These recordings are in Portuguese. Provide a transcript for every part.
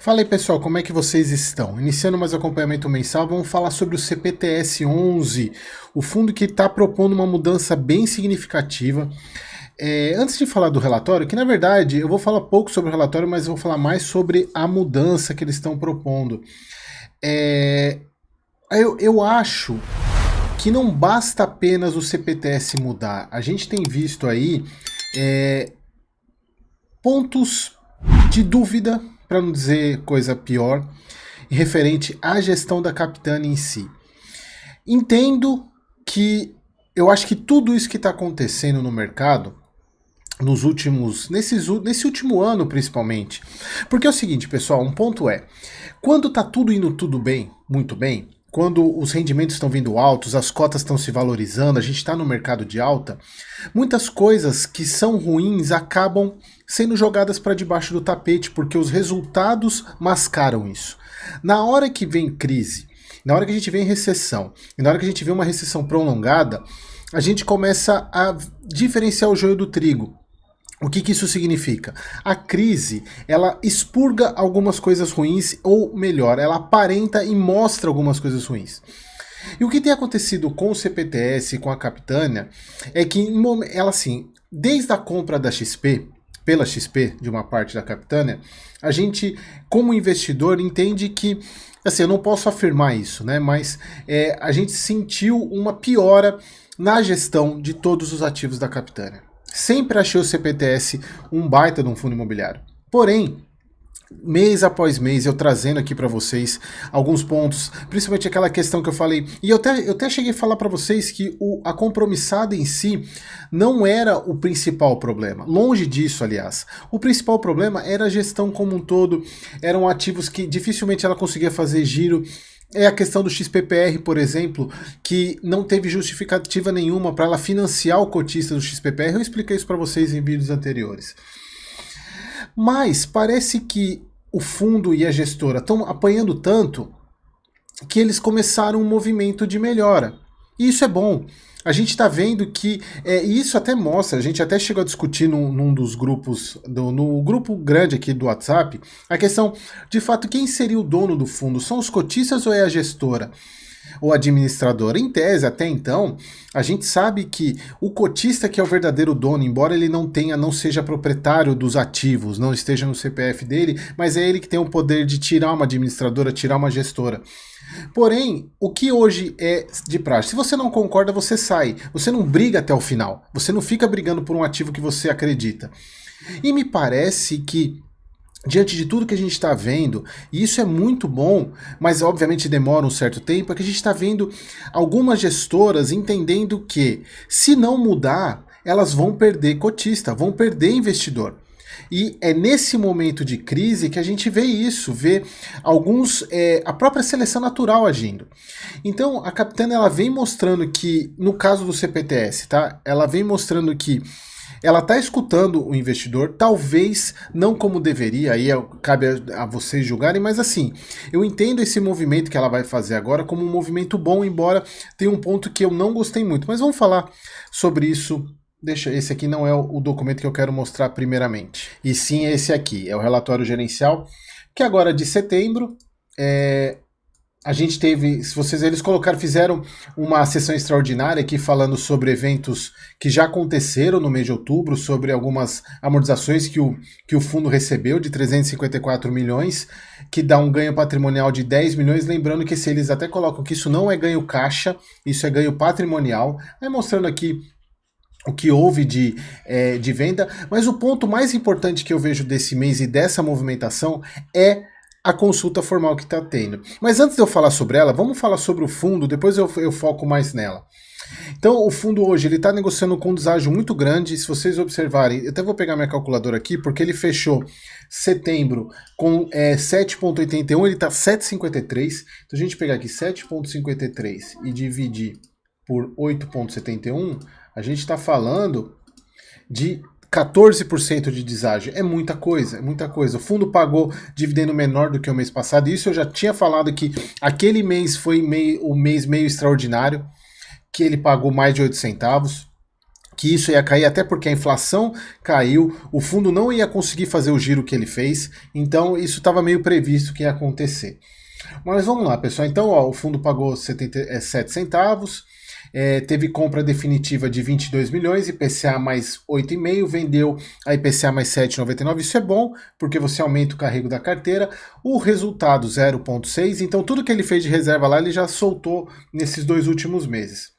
Fala aí pessoal, como é que vocês estão? Iniciando mais acompanhamento mensal, vamos falar sobre o CPTS 11, o fundo que está propondo uma mudança bem significativa. Antes de falar do relatório, que na verdade eu vou falar pouco sobre o relatório, mas eu vou falar mais sobre a mudança que eles estão propondo. Eu acho que não basta apenas o CPTS mudar. A gente tem visto aí pontos de dúvida, para não dizer coisa pior, referente à gestão da Capitânia em si. Entendo que eu acho que tudo isso que está acontecendo no mercado, nesse último ano principalmente, porque é o seguinte, pessoal, um ponto é, quando está tudo indo tudo bem, muito bem, quando os rendimentos estão vindo altos, as cotas estão se valorizando, a gente está no mercado de alta, muitas coisas que são ruins acabam sendo jogadas para debaixo do tapete, porque os resultados mascaram isso. Na hora que vem crise, na hora que a gente vê recessão, e na hora que a gente vê uma recessão prolongada, a gente começa a diferenciar o joio do trigo. O que isso significa? A crise, ela expurga algumas coisas ruins, ou melhor, ela aparenta e mostra algumas coisas ruins. E o que tem acontecido com o CPTS, com a Capitânia, é que ela assim, desde a compra da XP, pela XP, de uma parte da Capitânia, a gente, como investidor, entende que, assim, eu não posso afirmar isso, né? Mas a gente sentiu uma piora na gestão de todos os ativos da Capitânia. Sempre achei o CPTS um baita de um fundo imobiliário. Porém, mês após mês, eu trazendo aqui para vocês alguns pontos, principalmente aquela questão que eu falei, e eu até cheguei a falar para vocês que a compromissada em si não era o principal problema, longe disso, aliás. O principal problema era a gestão como um todo, eram ativos que dificilmente ela conseguia fazer giro. É a questão do XPPR, por exemplo, que não teve justificativa nenhuma para ela financiar o cotista do XPPR. Eu expliquei isso para vocês em vídeos anteriores. Mas parece que o fundo e a gestora estão apanhando tanto que eles começaram um movimento de melhora. E isso é bom. A gente está vendo que isso até mostra, a gente até chegou a discutir num dos grupos, no grupo grande aqui do WhatsApp, a questão de fato quem seria o dono do fundo, são os cotistas ou é a gestora? Ou administradora. Em tese, até então, a gente sabe que o cotista que é o verdadeiro dono, embora ele não seja proprietário dos ativos, não esteja no CPF dele, mas é ele que tem o poder de tirar uma administradora, tirar uma gestora. Porém, o que hoje é de praxe? Se você não concorda, você sai. Você não briga até o final. Você não fica brigando por um ativo que você acredita. E me parece que, diante de tudo que a gente está vendo, e isso é muito bom, mas obviamente demora um certo tempo, é que a gente está vendo algumas gestoras entendendo que, se não mudar, elas vão perder cotista, vão perder investidor. E é nesse momento de crise que a gente vê isso, vê a própria seleção natural agindo. Então a Capitânia ela vem mostrando que, no caso do CPTS, tá? Ela vem mostrando que ela está escutando o investidor, talvez não como deveria, aí cabe a vocês julgarem, mas assim, eu entendo esse movimento que ela vai fazer agora como um movimento bom, embora tenha um ponto que eu não gostei muito, mas vamos falar sobre isso. Deixa, esse aqui não é o documento que eu quero mostrar primeiramente, e sim esse aqui, é o relatório gerencial, que agora de setembro, a gente teve, se vocês eles fizeram uma sessão extraordinária aqui falando sobre eventos que já aconteceram no mês de outubro, sobre algumas amortizações que o fundo recebeu de 354 milhões, que dá um ganho patrimonial de 10 milhões, lembrando que se eles até colocam que isso não é ganho caixa, isso é ganho patrimonial, aí mostrando aqui o que houve de venda, mas o ponto mais importante que eu vejo desse mês e dessa movimentação é a consulta formal que está tendo. Mas antes de eu falar sobre ela, vamos falar sobre o fundo, depois eu foco mais nela. Então o fundo hoje está negociando com um deságio muito grande, se vocês observarem, eu até vou pegar minha calculadora aqui, porque ele fechou setembro com 7,81, ele está 7,53, então a gente pegar aqui 7,53 e dividir por 8,71, a gente está falando de 14% de deságio. É muita coisa, é muita coisa. O fundo pagou dividendo menor do que o mês passado. Isso eu já tinha falado que aquele mês foi o mês meio extraordinário, que ele pagou mais de 8 centavos. que isso ia cair, até porque a inflação caiu, o fundo não ia conseguir fazer o giro que ele fez, então isso estava meio previsto que ia acontecer. Mas vamos lá, pessoal. Então, ó, o fundo pagou 77 centavos, teve compra definitiva de 22 milhões, IPCA mais 8,5, vendeu a IPCA mais 7,99. Isso é bom, porque você aumenta o carrego da carteira. O resultado 0,6, então tudo que ele fez de reserva lá, ele já soltou nesses 2 últimos meses.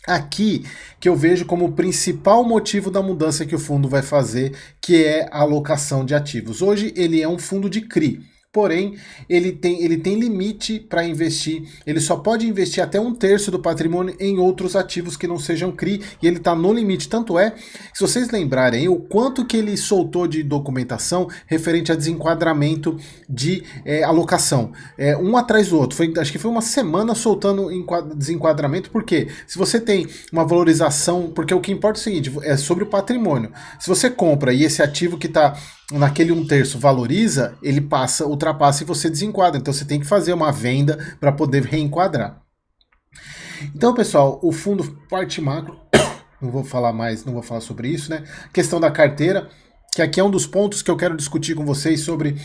Aqui que eu vejo como o principal motivo da mudança que o fundo vai fazer, que é a alocação de ativos. Hoje ele é um fundo de CRI, porém ele tem limite para investir, ele só pode investir até 1/3 do patrimônio em outros ativos que não sejam CRI, e ele está no limite. Tanto é, se vocês lembrarem, o quanto que ele soltou de documentação referente a desenquadramento de alocação, um atrás do outro, acho que foi uma semana soltando desenquadramento, porque se você tem uma valorização, porque o que importa é o seguinte, é sobre o patrimônio, se você compra e esse ativo que está naquele 1/3 valoriza, ele ultrapassa e você desenquadra. Então você tem que fazer uma venda para poder reenquadrar. Então, pessoal, o fundo parte macro, não vou falar sobre isso, né? Questão da carteira, que aqui é um dos pontos que eu quero discutir com vocês sobre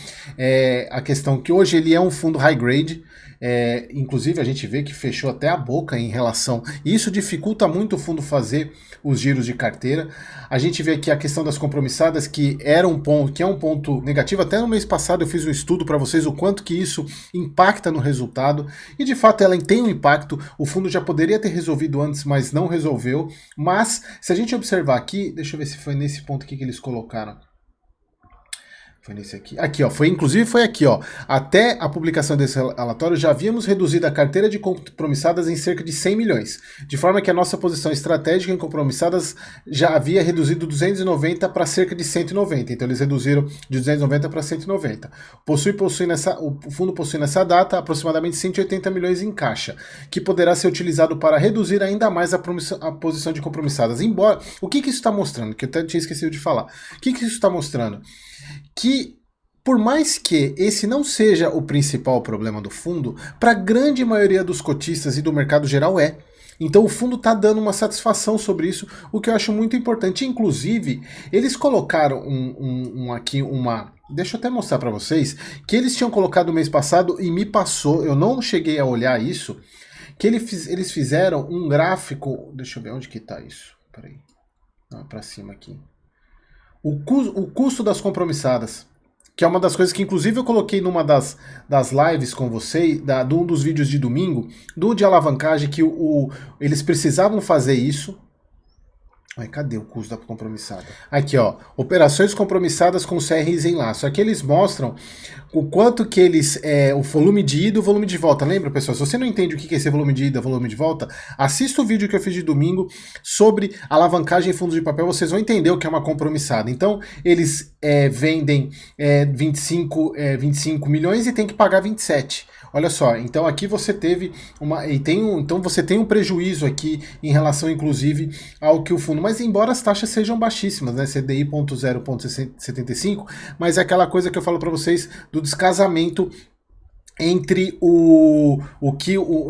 a questão que hoje ele é um fundo high grade. Inclusive a gente vê que fechou até a boca em relação. Isso dificulta muito o fundo fazer os giros de carteira. A gente vê aqui a questão das compromissadas, que é um ponto negativo. Até no mês passado eu fiz um estudo para vocês o quanto que isso impacta no resultado. E de fato ela tem um impacto. O fundo já poderia ter resolvido antes, mas não resolveu. Mas se a gente observar aqui, deixa eu ver se foi nesse ponto aqui que eles colocaram. Foi nesse aqui. Aqui, ó. Inclusive foi aqui, ó. Até a publicação desse relatório, já havíamos reduzido a carteira de compromissadas em cerca de 100 milhões. De forma que a nossa posição estratégica em compromissadas já havia reduzido 290 para cerca de 190. Então eles reduziram de 290 para 190. O fundo possui nessa data aproximadamente 180 milhões em caixa, que poderá ser utilizado para reduzir ainda mais a posição de compromissadas. Embora, o que isso está mostrando? Que eu até tinha esquecido de falar. O que isso está mostrando? Que, por mais que esse não seja o principal problema do fundo, para a grande maioria dos cotistas e do mercado geral é. Então o fundo está dando uma satisfação sobre isso, o que eu acho muito importante. Inclusive, eles colocaram aqui uma... Deixa eu até mostrar para vocês, que eles tinham colocado no mês passado e me passou, eu não cheguei a olhar isso, que eles fizeram um gráfico... Deixa eu ver onde que está isso. Peraí. Para cima aqui. O custo das compromissadas, que é uma das coisas que inclusive eu coloquei numa das lives com vocês, de um dos vídeos de domingo, de alavancagem, que eles precisavam fazer isso. Ai, cadê o custo da compromissada? Aqui, ó, operações compromissadas com CRIs em laço. Aqui eles mostram o quanto que eles, o volume de ida e o volume de volta. Lembra, pessoal? Se você não entende o que é esse volume de ida e volume de volta, assista o vídeo que eu fiz de domingo sobre alavancagem em fundos de papel, vocês vão entender o que é uma compromissada. Então, eles vendem 25 milhões e tem que pagar 27. Olha só, então aqui você teve então você tem um prejuízo aqui em relação, inclusive, ao que o fundo, mas embora as taxas sejam baixíssimas, né, CDI 0,75, mas é aquela coisa que eu falo para vocês do descasamento entre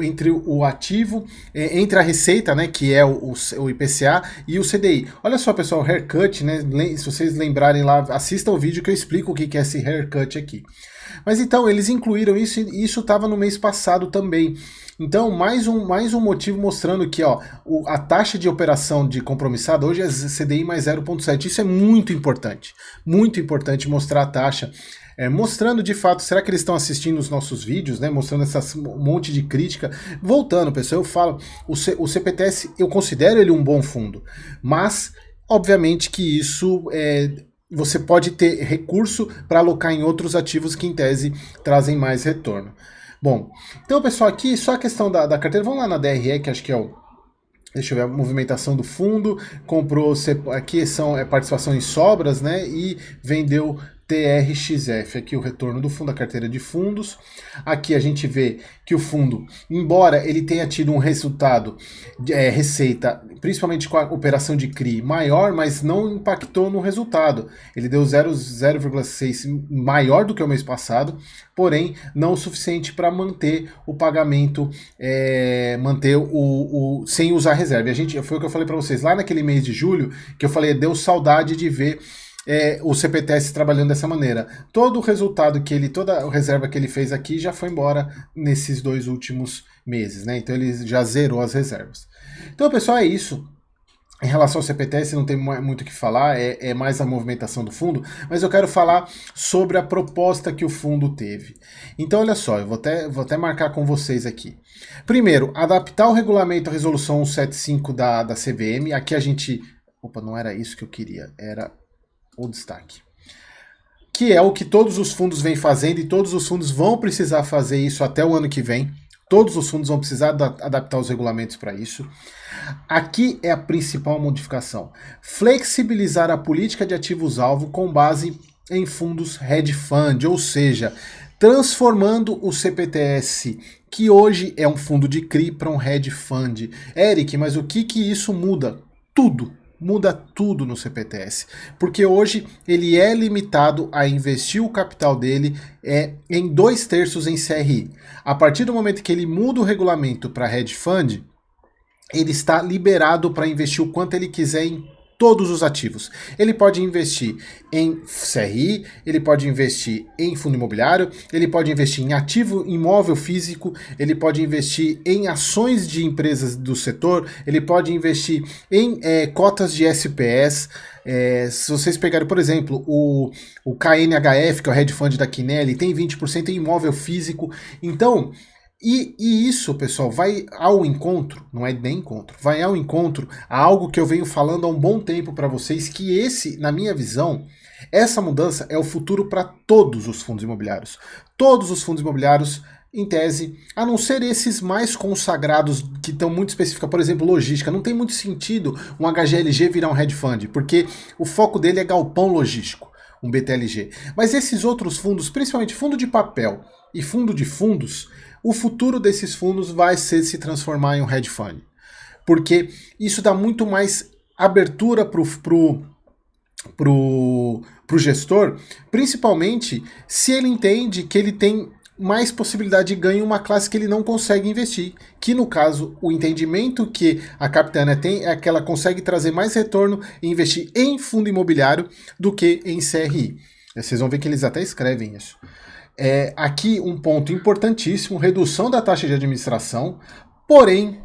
entre o ativo, entre a receita, né, que é o IPCA, e o CDI. Olha só, pessoal, haircut, né, se vocês lembrarem lá, assistam o vídeo que eu explico o que é esse haircut aqui. Mas então, eles incluíram isso e isso estava no mês passado também. Então, mais um motivo mostrando que, ó, a taxa de operação de compromissado hoje é CDI mais 0,7. Isso é muito importante mostrar a taxa. Mostrando de fato, será que eles estão assistindo os nossos vídeos, né? Mostrando um monte de crítica. Voltando, pessoal, eu falo, o CPTS, eu considero ele um bom fundo, mas, obviamente que isso você pode ter recurso para alocar em outros ativos que, em tese, trazem mais retorno. Bom, então, pessoal, aqui só a questão da carteira. Vamos lá na DRE, que acho que é o... Deixa eu ver a movimentação do fundo. Comprou, aqui são participação em sobras, né? E vendeu TRXF, aqui o retorno do fundo, a carteira de fundos. Aqui a gente vê que o fundo, embora ele tenha tido um resultado, receita, principalmente com a operação de CRI maior, mas não impactou no resultado. Ele deu 0,6 maior do que o mês passado, porém não o suficiente para manter o pagamento, manter sem usar reserva. Foi o que eu falei para vocês lá naquele mês de julho, que eu falei, deu saudade de ver o CPTS trabalhando dessa maneira. Todo o resultado toda a reserva que ele fez aqui já foi embora nesses 2 últimos meses, né? Então ele já zerou as reservas. Então, pessoal, é isso. Em relação ao CPTS, não tem muito o que falar, é mais a movimentação do fundo, mas eu quero falar sobre a proposta que o fundo teve. Então, olha só, eu vou até marcar com vocês aqui. Primeiro, adaptar o regulamento à resolução 175 da CVM. Aqui a gente... Opa, não era isso que eu queria, era o destaque. Que é o que todos os fundos vêm fazendo e todos os fundos vão precisar fazer isso até o ano que vem. Todos os fundos vão precisar adaptar os regulamentos para isso. Aqui é a principal modificação. Flexibilizar a política de ativos-alvo com base em fundos hedge fund, ou seja, transformando o CPTS, que hoje é um fundo de CRI, para um hedge fund. Eric, mas o que isso muda? Tudo. Muda tudo no CPTS, porque hoje ele é limitado a investir o capital dele em 2/3 em CRI. A partir do momento que ele muda o regulamento para hedge fund, ele está liberado para investir o quanto ele quiser em todos os ativos. Ele pode investir em CRI, ele pode investir em fundo imobiliário, ele pode investir em ativo imóvel físico, ele pode investir em ações de empresas do setor, ele pode investir em cotas de SPS. Se vocês pegarem, por exemplo, o KNHF, que é o hedge fund da Quinelli, tem 20% em imóvel físico. Então... E isso, pessoal, vai ao encontro, não é nem encontro, vai ao encontro a algo que eu venho falando há um bom tempo para vocês, que na minha visão, essa mudança é o futuro para todos os fundos imobiliários. Todos os fundos imobiliários, em tese, a não ser esses mais consagrados, que estão muito específicos, por exemplo, logística, não tem muito sentido um HGLG virar um hedge fund, porque o foco dele é galpão logístico, um BTLG. Mas esses outros fundos, principalmente fundo de papel e fundo de fundos, o futuro desses fundos vai ser se transformar em um hedge fund. Porque isso dá muito mais abertura pro gestor, principalmente se ele entende que ele tem mais possibilidade de ganho em uma classe que ele não consegue investir. Que no caso, o entendimento que a Capitânia tem é que ela consegue trazer mais retorno e investir em fundo imobiliário do que em CRI. Vocês vão ver que eles até escrevem isso. Aqui um ponto importantíssimo, redução da taxa de administração, porém,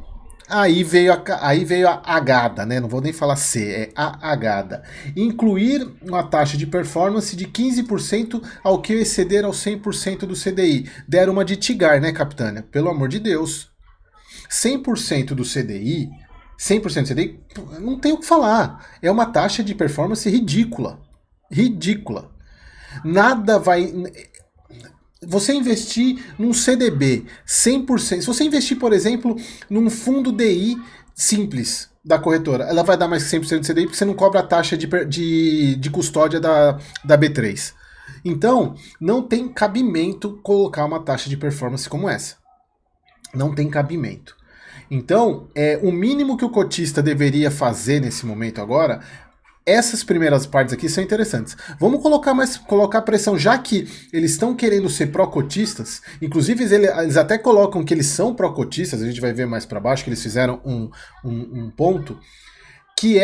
aí veio a agada, né? Não vou nem falar C, é a agada. Incluir uma taxa de performance de 15% ao que exceder ao 100% do CDI. Deram uma de Tigar, né, Capitânia? Pelo amor de Deus. 100% do CDI, 100% do CDI, não tem o que falar. É uma taxa de performance ridícula. Ridícula. Nada vai... Você investir num CDB 100%, se você investir, por exemplo, num fundo DI simples da corretora, ela vai dar mais que 100% de CDI porque você não cobra a taxa de custódia da B3. Então, não tem cabimento colocar uma taxa de performance como essa. Não tem cabimento. Então, o mínimo que o cotista deveria fazer nesse momento agora... Essas primeiras partes aqui são interessantes. Vamos colocar pressão, já que eles estão querendo ser pró-cotistas. Inclusive, eles até colocam que eles são pró-cotistas. A gente vai ver mais para baixo que eles fizeram um ponto. Que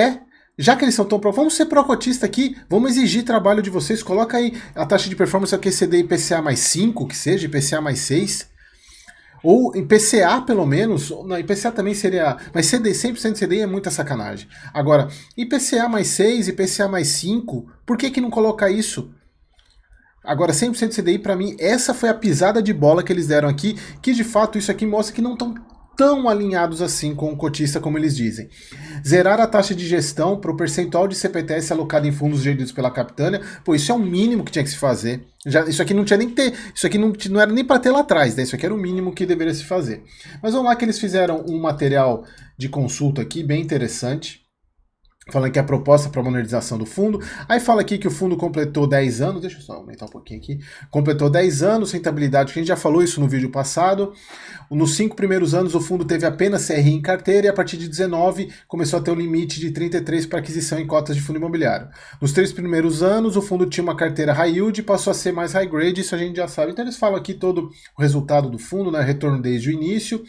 já que eles são tão pró, vamos ser pró-cotista aqui. Vamos exigir trabalho de vocês. Coloca aí a taxa de performance aqui, CDI IPCA mais 5, que seja, IPCA mais 6. Ou IPCA, pelo menos. Não, IPCA também seria... Mas CDI, 100% CDI é muita sacanagem. Agora, IPCA mais 6, IPCA mais 5, por que não coloca isso? Agora, 100% CDI, para mim, essa foi a pisada de bola que eles deram aqui, que de fato isso aqui mostra que não estão tão alinhados assim com o cotista como eles dizem. Zerar a taxa de gestão para o percentual de CPTS alocado em fundos geridos pela Capitânia, pô, isso é o mínimo que tinha que se fazer. Isso aqui não tinha nem que ter, isso aqui não era nem para ter lá atrás, né? Isso aqui era o mínimo que deveria se fazer. Mas vamos lá que eles fizeram um material de consulta aqui bem interessante, falando que é a proposta para a modernização do fundo. Aí fala aqui que o fundo completou 10 anos, deixa eu só aumentar um pouquinho aqui, completou 10 anos, rentabilidade, que a gente já falou isso no vídeo passado. Nos 5 primeiros anos o fundo teve apenas CRI em carteira e a partir de 19 começou a ter um limite de 33 para aquisição em cotas de fundo imobiliário. Nos 3 primeiros anos o fundo tinha uma carteira high yield e passou a ser mais high grade, isso a gente já sabe. Então eles falam aqui todo o resultado do fundo, né, retorno desde o início.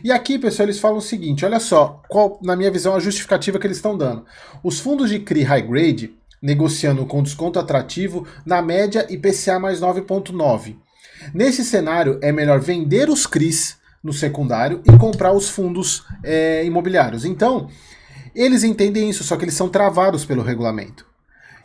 E aqui, pessoal, eles falam o seguinte, olha só, qual, na minha visão, a justificativa que eles estão dando. Os fundos de CRI High Grade, negociando com desconto atrativo, na média IPCA mais 9,9. Nesse cenário, é melhor vender os CRIs no secundário e comprar os fundos imobiliários. Então, eles entendem isso, só que eles são travados pelo regulamento.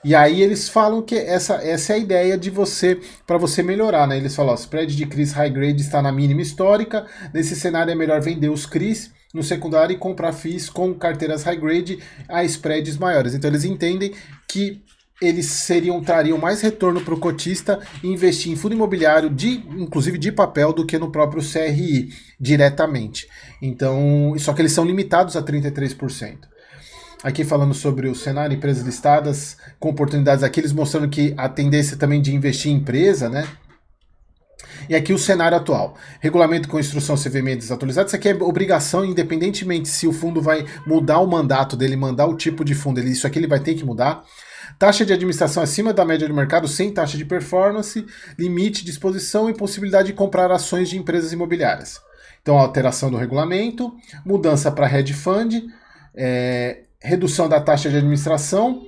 E aí eles falam que essa é a ideia de você, para você melhorar, né? Eles falam, ó, spread de CRIs High Grade está na mínima histórica, nesse cenário é melhor vender os CRIs no secundário e comprar FIIs com carteiras high grade a spreads maiores. Então eles entendem que eles trariam mais retorno para o cotista investir em fundo imobiliário, inclusive de papel, do que no próprio CRI diretamente. Então, só que eles são limitados a 33%. Aqui falando sobre o cenário, empresas listadas com oportunidades, aqui eles mostrando que a tendência também de investir em empresa, né? E aqui o cenário atual. Regulamento com instrução CVM desatualizada. Isso aqui é obrigação, independentemente se o fundo vai mudar o mandato dele, mandar o tipo de fundo, isso aqui ele vai ter que mudar. Taxa de administração acima da média do mercado, sem taxa de performance, limite de exposição e possibilidade de comprar ações de empresas imobiliárias. Então, alteração do regulamento, mudança para hedge fund, redução da taxa de administração,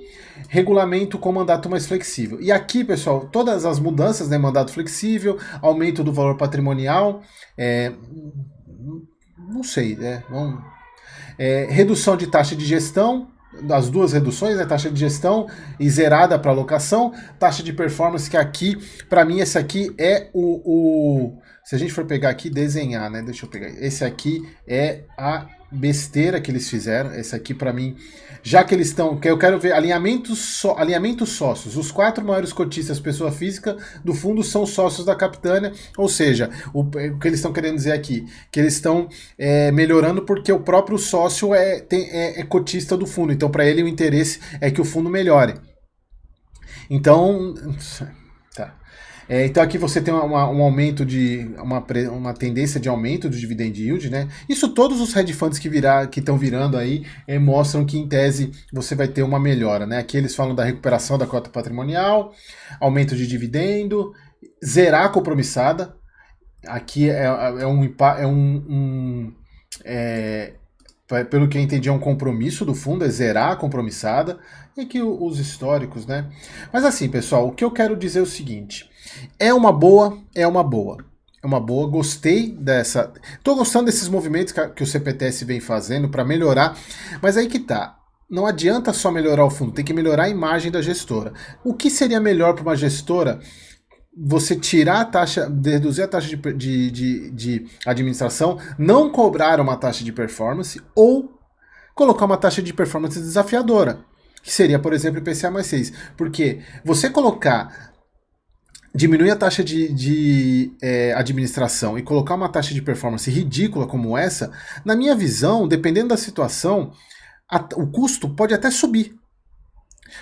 regulamento com mandato mais flexível. E aqui, pessoal, todas as mudanças, né, mandato flexível, aumento do valor patrimonial, não sei, redução de taxa de gestão, as duas reduções, né, taxa de gestão e zerada para alocação, taxa de performance, que aqui, para mim, esse aqui é se a gente for pegar aqui, desenhar, né, deixa eu pegar, esse aqui é a besteira que eles fizeram, esse aqui para mim, já que eles estão, eu quero ver alinhamentos sócios, os 4 maiores cotistas pessoa física do fundo são sócios da Capitânia, ou seja, o que eles estão querendo dizer aqui, que eles estão melhorando porque o próprio sócio é cotista do fundo, então para ele o interesse é que o fundo melhore. Então, tá. Então aqui você tem um aumento de uma tendência de aumento do dividend yield, né? Isso todos os hedge funds que estão virando aí mostram que em tese você vai ter uma melhora, né? Aqui eles falam da recuperação da cota patrimonial, aumento de dividendo, zerar a compromissada. Aqui pelo que eu entendi, é um compromisso do fundo, é zerar a compromissada, e aqui os históricos, né? Mas assim, pessoal, o que eu quero dizer é o seguinte, é uma boa, gostei dessa, tô gostando desses movimentos que o CPTS vem fazendo para melhorar, mas aí que tá, não adianta só melhorar o fundo, tem que melhorar a imagem da gestora. O que seria melhor para uma gestora? Você tirar a taxa, reduzir a taxa de administração, não cobrar uma taxa de performance ou colocar uma taxa de performance desafiadora, que seria, por exemplo, IPCA mais 6. Porque você diminuir a taxa de administração e colocar uma taxa de performance ridícula como essa, na minha visão, dependendo da situação, o custo pode até subir.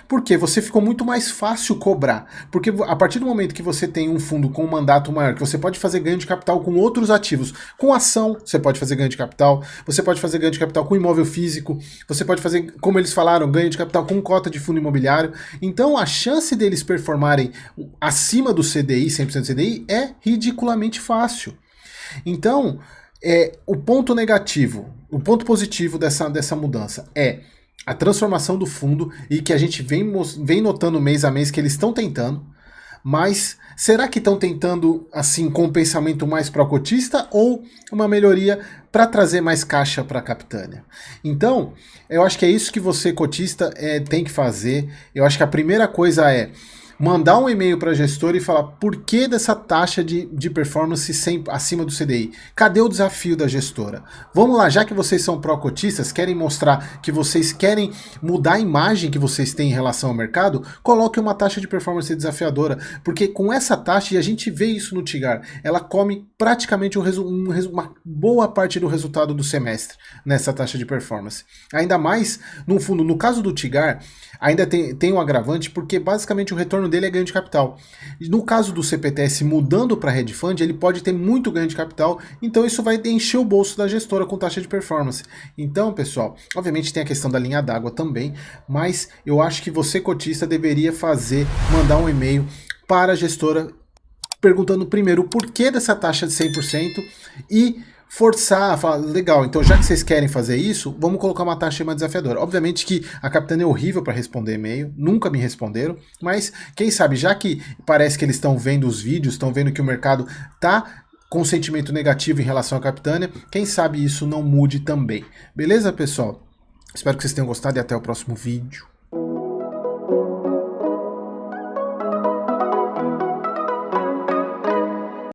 Porque você ficou muito mais fácil cobrar. Porque a partir do momento que você tem um fundo com um mandato maior, que você pode fazer ganho de capital com outros ativos, com ação, você pode fazer ganho de capital, você pode fazer ganho de capital com imóvel físico, você pode fazer, como eles falaram, ganho de capital com cota de fundo imobiliário. Então a chance deles performarem acima do CDI, 100% CDI, é ridiculamente fácil. Então, o ponto negativo, o ponto positivo dessa mudança é a transformação do fundo, e que a gente vem notando mês a mês que eles estão tentando, mas será que estão tentando assim com um pensamento mais pró-cotista ou uma melhoria para trazer mais caixa para a Capitânia? Então, eu acho que é isso que você, cotista, tem que fazer. Eu acho que a primeira coisa é mandar um e-mail para a gestora e falar por que dessa taxa de performance acima do CDI? Cadê o desafio da gestora? Vamos lá, já que vocês são pró-cotistas, querem mostrar que vocês querem mudar a imagem que vocês têm em relação ao mercado, coloque uma taxa de performance desafiadora, porque com essa taxa, e a gente vê isso no Tigar, ela come praticamente uma boa parte do resultado do semestre nessa taxa de performance. Ainda mais, no fundo, no caso do Tigar, ainda tem um agravante, porque basicamente o retorno dele é ganho de capital. No caso do CPTS mudando para hedge fund, ele pode ter muito ganho de capital, então isso vai encher o bolso da gestora com taxa de performance. Então, pessoal, obviamente tem a questão da linha d'água também, mas eu acho que você, cotista, deveria mandar um e-mail para a gestora perguntando primeiro o porquê dessa taxa de 100% e forçar, falar, legal, então já que vocês querem fazer isso, vamos colocar uma taxa mais desafiadora. Obviamente que a Capitânia é horrível para responder e-mail, nunca me responderam, mas quem sabe, já que parece que eles estão vendo os vídeos, estão vendo que o mercado tá com sentimento negativo em relação à Capitânia, quem sabe isso não mude também. Beleza, pessoal? Espero que vocês tenham gostado e até o próximo vídeo.